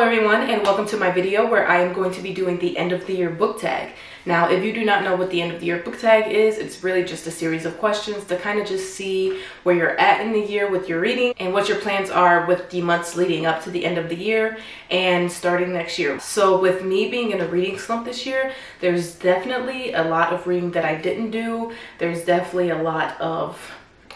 everyone, and welcome to my video where I am going to be doing the end of the year book tag. Now, if you do not know what the end of the year book tag is, it's really just a series of questions to kind of just see where you're at in the year with your reading and what your plans are with the months leading up to the end of the year and starting next year. So with me being in a reading slump this year, there's definitely a lot of reading that I didn't do. There's definitely a lot of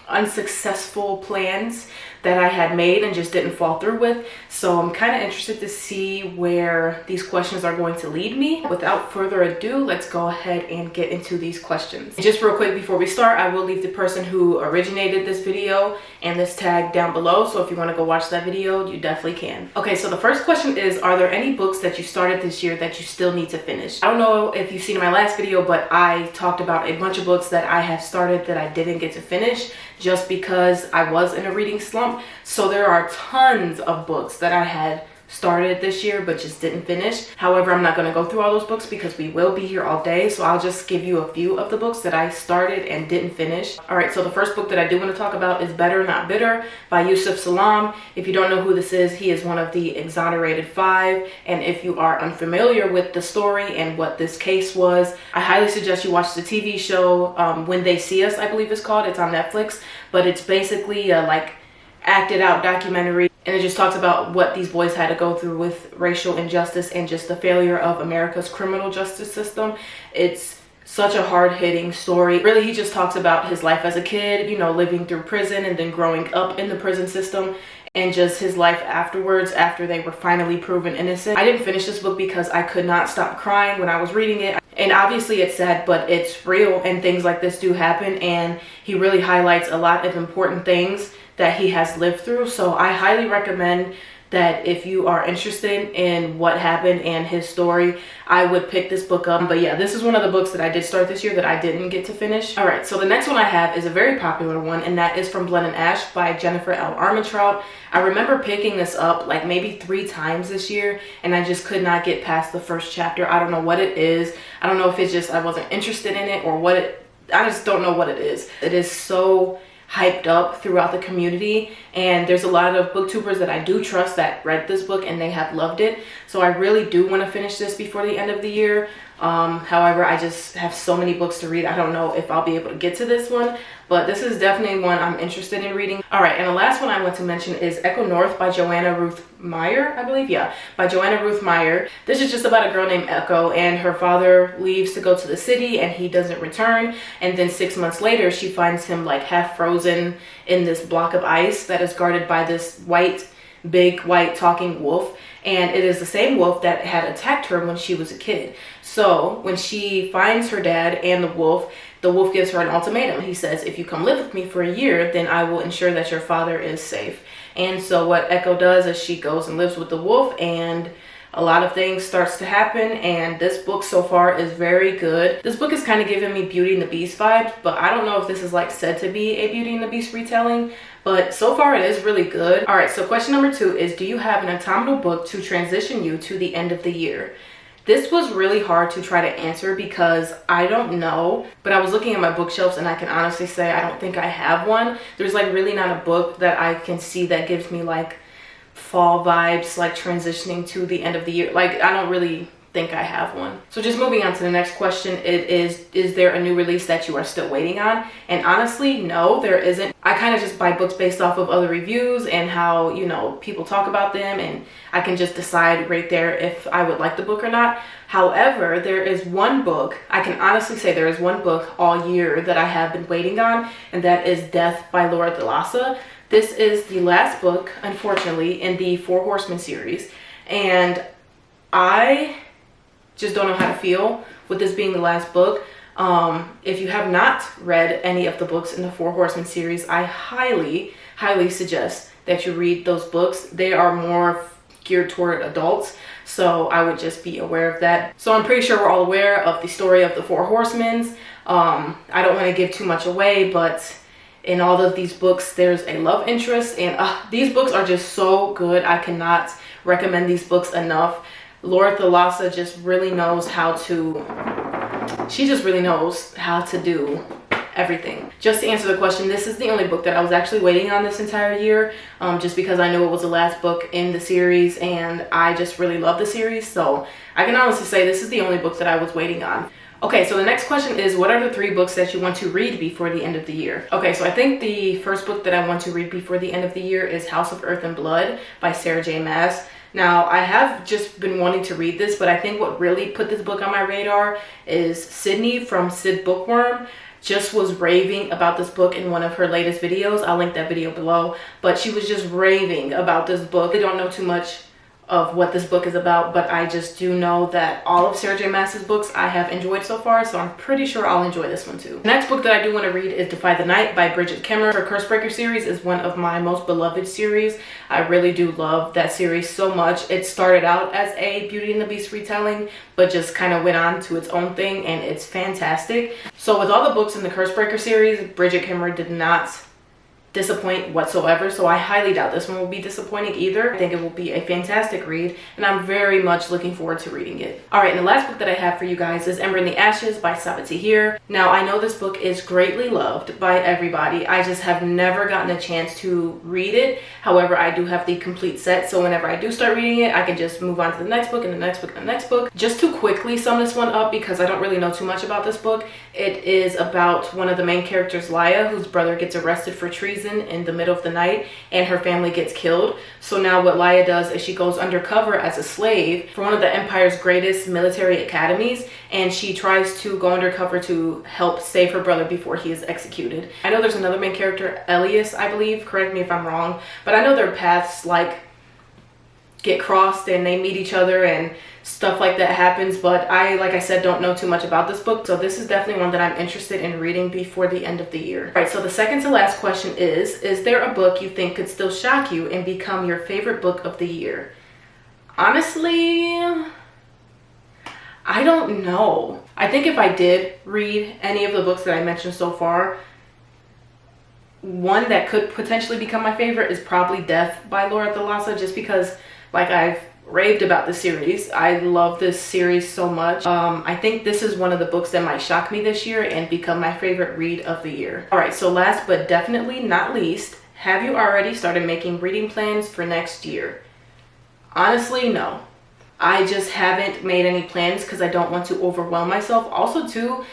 unsuccessful plans that I had made and just didn't fall through with. So I'm kind of interested to see where these questions are going to lead me. Without further ado, let's go ahead and get into these questions. Just real quick before we start, I will leave the person who originated this video and this tag down below. So if you want to go watch that video, you definitely can. Okay, so the first question is, are there any books that you started this year that you still need to finish? I don't know if you've seen in my last video, but I talked about a bunch of books that I have started that I didn't get to finish just because I was in a reading slump. So there are tons of books that I had started this year but just didn't finish. However, I'm not going to go through all those books because we will be here all day, so I'll just give you a few of the books that I started and didn't finish. Alright, so the first book that I do want to talk about is Better Not Bitter by Yusuf Salaam. If you don't know who this is, he is one of the Exonerated Five, and if you are unfamiliar with the story and what this case was, I highly suggest you watch the TV show When They See Us, I believe it's called. It's on Netflix, but it's basically like acted out documentary, and it just talks about what these boys had to go through with racial injustice and just the failure of America's criminal justice system. It's such a hard-hitting story. Really, he just talks about his life as a kid, you know, living through prison and then growing up in the prison system, and just his life afterwards after they were finally proven innocent. I didn't finish this book because I could not stop crying when I was reading it. And obviously it's sad, but it's real and things like this do happen, and he really highlights a lot of important things that he has lived through. So I highly recommend that if you are interested in what happened and his story, I would pick this book up. But yeah, this is one of the books that I did start this year that I didn't get to finish. All right, so the next one I have is a very popular one, and that is From Blood and Ash by Jennifer L. Armentrout. I remember picking this up like maybe 3 times this year, and I just could not get past the first chapter. I don't know what it is. I don't know if it's just I wasn't interested in it or what it, I just don't know what it is. It is so hyped up throughout the community, and there's a lot of booktubers that I do trust that read this book and they have loved it. So I really do want to finish this before the end of the year. However, I just have so many books to read. I don't know if I'll be able to get to this one, but this is definitely one I'm interested in reading. All right, and the last one I want to mention is Echo North by Joanna Ruth Meyer, I believe. Yeah, by Joanna Ruth Meyer. This is just about a girl named Echo, and her father leaves to go to the city and he doesn't return. And then 6 months later, she finds him like half frozen in this block of ice that is guarded by this big white talking wolf. And it is the same wolf that had attacked her when she was a kid. So when she finds her dad and the wolf gives her an ultimatum. He says, if you come live with me for a year, then I will ensure that your father is safe. And so what Echo does is she goes and lives with the wolf, and a lot of things starts to happen, and this book so far is very good. This book is kind of giving me Beauty and the Beast vibes, but I don't know if this is like said to be a Beauty and the Beast retelling, but so far it is really good. All right, so question number 2 is, do you have an autumnal book to transition you to the end of the year? This was really hard to try to answer because I don't know, but I was looking at my bookshelves and I can honestly say I don't think I have one. There's like really not a book that I can see that gives me like fall vibes, like transitioning to the end of the year. Like, I don't really think I have one. So just moving on to the next question, it is there a new release that you are still waiting on? And honestly, no, there isn't. I kind of just buy books based off of other reviews and how, you know, people talk about them, and I can just decide right there if I would like the book or not. However, there is one book, I can honestly say there is one book all year that I have been waiting on, and that is Death by Laura Delassa. This is the last book, unfortunately, in the Four Horsemen series, and I just don't know how to feel with this being the last book. If you have not read any of the books in the Four Horsemen series, I highly suggest that you read those books. They are more geared toward adults, so I would just be aware of that. So I'm pretty sure we're all aware of the story of the Four Horsemen. I don't want to give too much away, but in all of these books there's a love interest, and these books are just so good. I cannot recommend these books enough. Laura Thalassa just really knows how to, she just really knows how to do everything. Just to answer the question, this is the only book that I was actually waiting on this entire year, just because I knew it was the last book in the series and I just really love the series. So I can honestly say this is the only book that I was waiting on. Okay, so the next question is, what are the 3 books that you want to read before the end of the year? Okay, so I think the first book that I want to read before the end of the year is House of Earth and Blood by Sarah J. Maas. Now, I have just been wanting to read this, but I think what really put this book on my radar is Sydney from Sid Bookworm just was raving about this book in one of her latest videos. I'll link that video below, but she was just raving about this book. I don't know too much of what this book is about, but I just do know that all of Sarah J. Maas's books I have enjoyed so far, so I'm pretty sure I'll enjoy this one too. The next book that I do want to read is Defy the Night by Bridget Kemmerer. Her Cursebreaker series is one of my most beloved series. I really do love that series so much. It started out as a Beauty and the Beast retelling, but just kind of went on to its own thing, and it's fantastic. So with all the books in the Cursebreaker series, Bridget Kemmerer did not disappoint whatsoever, so I highly doubt this one will be disappointing either. I think it will be a fantastic read, and I'm very much looking forward to reading it. Alright, and the last book that I have for you guys is Ember in the Ashes by TheKeyReader. Now, I know this book is greatly loved by everybody. I just have never gotten a chance to read it. However, I do have the complete set, so whenever I do start reading it, I can just move on to the next book and the next book and the next book. Just to quickly sum this one up, because I don't really know too much about this book, it is about one of the main characters, Laya, whose brother gets arrested for treason in the middle of the night and her family gets killed. So now what Laya does is she goes undercover as a slave for one of the Empire's greatest military academies, and she tries to go undercover to help save her brother before he is executed. I know there's another main character, Elias, I believe, correct me if I'm wrong, but I know their paths like get crossed and they meet each other and stuff like that happens, but like I said, don't know too much about this book, so this is definitely one that I'm interested in reading before the end of the year. All right, so the second to last question is there a book you think could still shock you and become your favorite book of the year? Honestly, I don't know. I think if I did read any of the books that I mentioned so far, one that could potentially become my favorite is probably Death by Laura Thalassa, just because, like, I've raved about this series. I love this series so much. I think this is one of the books that might shock me this year and become my favorite read of the year. All right, so last but definitely not least, have you already started making reading plans for next year? Honestly, no. I just haven't made any plans because I don't want to overwhelm myself. Also, too,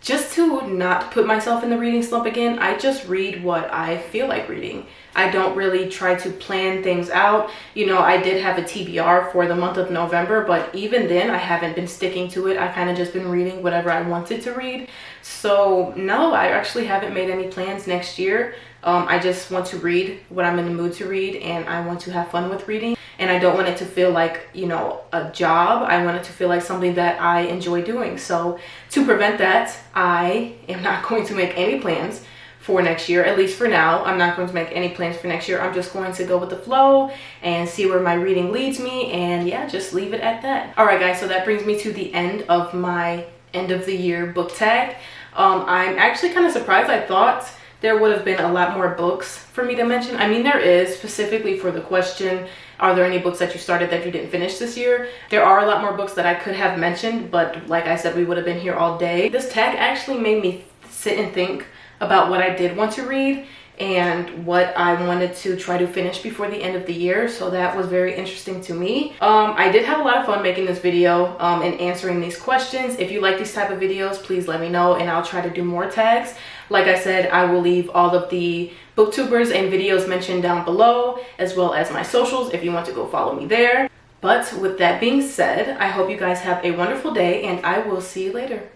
just to not put myself in the reading slump again, I just read what I feel like reading. I don't really try to plan things out. You know, I did have a TBR for the month of November, but even then I haven't been sticking to it. I kind of just been reading whatever I wanted to read. So no, I actually haven't made any plans next year. I just want to read what I'm in the mood to read, and I want to have fun with reading. And I don't want it to feel like, you know, a job. I want it to feel like something that I enjoy doing. So to prevent that, I am not going to make any plans for next year. At least for now, I'm not going to make any plans for next year. I'm just going to go with the flow and see where my reading leads me, and yeah, just leave it at that. All right, guys, so that brings me to the end of my end of the year book tag. I'm actually kind of surprised. I thought there would have been a lot more books for me to mention. I mean, there is, specifically for the question, are there any books that you started that you didn't finish this year? There are a lot more books that I could have mentioned, but like I said, we would have been here all day. This tag actually made me sit and think about what I did want to read and what I wanted to try to finish before the end of the year, so that was very interesting to me. I did have a lot of fun making this video and answering these questions. If you like these type of videos, please let me know and I'll try to do more tags. Like I said, I will leave all of the booktubers and videos mentioned down below, as well as my socials if you want to go follow me there. But with that being said, I hope you guys have a wonderful day and I will see you later.